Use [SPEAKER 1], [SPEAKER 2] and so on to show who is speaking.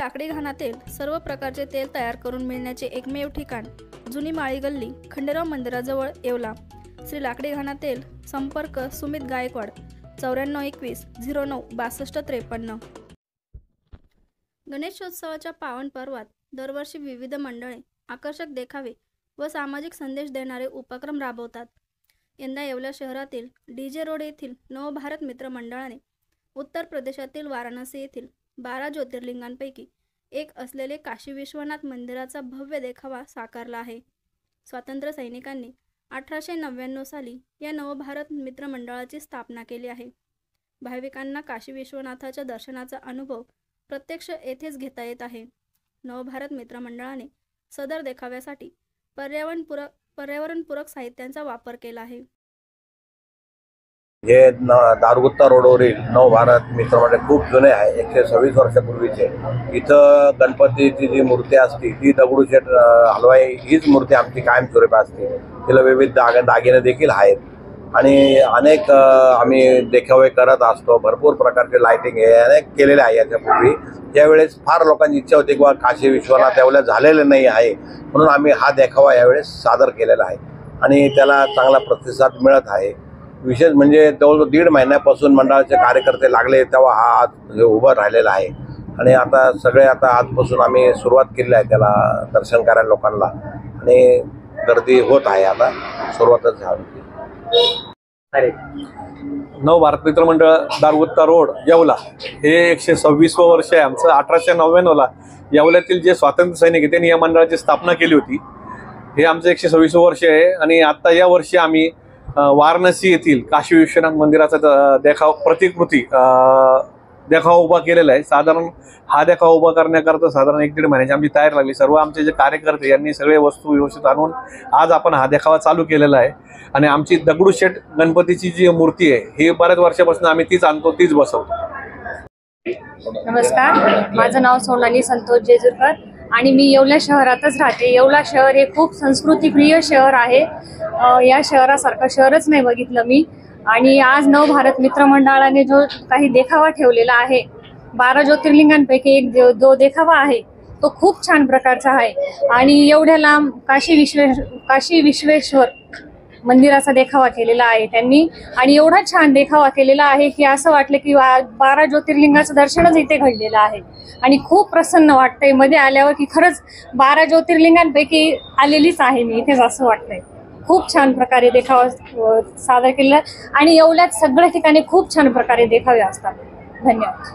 [SPEAKER 1] लाकडी घाणातील सर्व प्रकारचे तेल तयार करून मिळण्याचे एकमेव ठिकाण जुनी माळी गल्ली खंडेराव मंदिराजवळ येवला। श्री लाकडी घाणा तेल संपर्क सुमित गायकवाड 9421096253। गणेशोत्सवाच्या पावन पर्वात दरवर्षी विविध मंडळे आकर्षक देखावे व सामाजिक संदेश देणारे उपक्रम राबवतात। यंदा येवला शहरातील डीजे रोड येथील नवभारत मित्र मंडळाने उत्तर प्रदेशातील वाराणसी येथील 12 ज्योतिर्लिंगांपैकी एक असलेले काशी विश्वनाथ मंदिराचा भव्य देखावा साकारला आहे। स्वातंत्र्य सैनिकांनी 1899 साली या नवभारत मित्र मंडळाची स्थापना केली आहे। भाविकांना काशी विश्वनाथाच्या दर्शनाचा अनुभव प्रत्यक्ष येथेच घेता येत आहे। नवभारत मित्र मंडळाने सदर देखाव्यासाठी पर्यावरणपूरक साहित्यांचा वापर केला आहे।
[SPEAKER 2] हे दारुगुत्ता रोडवरील नवभारत मित्र मंडळ खूप जुने आहे। 126 वर्षापूर्वीचे। इथं गणपतीची जी मूर्ती असते ती दगडूशेठ हलवाई हीच मूर्ती आमची कायमस्वरूपी असते। तिला विविध दागिने देखील आहेत आणि अनेक आम्ही देखावे करत असतो। भरपूर प्रकारचे लाइटिंग हे अनेक केलेले आहे याच्यापूर्वी। यावेळेस फार लोकांची इच्छा होती की काशी विश्वनाथ यावेळेला झालेले नाही आहे, म्हणून आम्ही हा देखावा यावेळेस सादर केलेला आहे आणि त्याला चांगला प्रतिसाद मिळत आहे। विशेष म्हणजे जवळजवळ 1.5 महिन्यापासून मंडळाचे कार्यकर्ते लागले तेव्हा हा आज उभं राहिलेला आहे आणि आता सगळे आजपासून आम्ही सुरुवात केली आहे त्याला दर्शन करायला लोकांना आणि गर्दी होत आहे। आता सुरुवातच झाली।
[SPEAKER 3] नवभारत मित्र मंडळ दारुगुत्ता रोड येवला हे 126 वर्ष आहे आमचं। 1899 येवल्यातील जे स्वातंत्र्य सैनिक आहे त्यांनी या मंडळाची स्थापना केली होती। हे आमचं 126 वर्ष आहे आणि आता या वर्षी आम्ही वाराणसी येथील काशी विश्वनाथ मंदिराचा प्रतिकृती देखावा उभा केलेला आहे। साधारण हा देखावा उभा करण्याकरता साधारण 1-1.5 महिन्याची आमची तयारी लागली। सर्व आमचे जे कार्यकर्ते यांनी सगळे वस्तू व्यवस्थित आणून आज आपण हा देखावा चालू केलेला आहे आणि आमची दगडूशेठ गणपतीची जी मूर्ती आहे ही बऱ्याच वर्षापासून आम्ही तीच आणतो तीच बसवतो।
[SPEAKER 4] नमस्कार, माझं नाव सोनाली संतोष जेजूरकर आणि मी येवला शहरातच राहते। येवला शहर हे खूप संस्कृतीप्रिय शहर आहे। या शहरासारखं शहरच नाही बघितलं मी। आणि आज नवभारत मित्र मंडळाने जो काही देखावा ठेवलेला आहे 12 ज्योतिर्लिंगांपैकी एक जो देखावा आहे तो खूप छान प्रकारचा आहे आणि एवढ्या लांब काशी विश्वेश्वर मंदिराचा देखावा केलेला आहे त्यांनी आणि एवढा छान देखावा केलेला आहे की असं वाटलं की 12 ज्योतिर्लिंगाचं दर्शनच इथे घडलेलं आहे आणि खूप प्रसन्न वाटतंय मध्ये आल्यावर की खरंच 12 ज्योतिर्लिंगांपैकी आलेलीच आहे मी इथेच असं वाटतंय। खूप छान प्रकारे देखावा सादर केला आणि एवढ्याच सगळ्या ठिकाणी खूप छान प्रकारे देखावे असतात। धन्यवाद।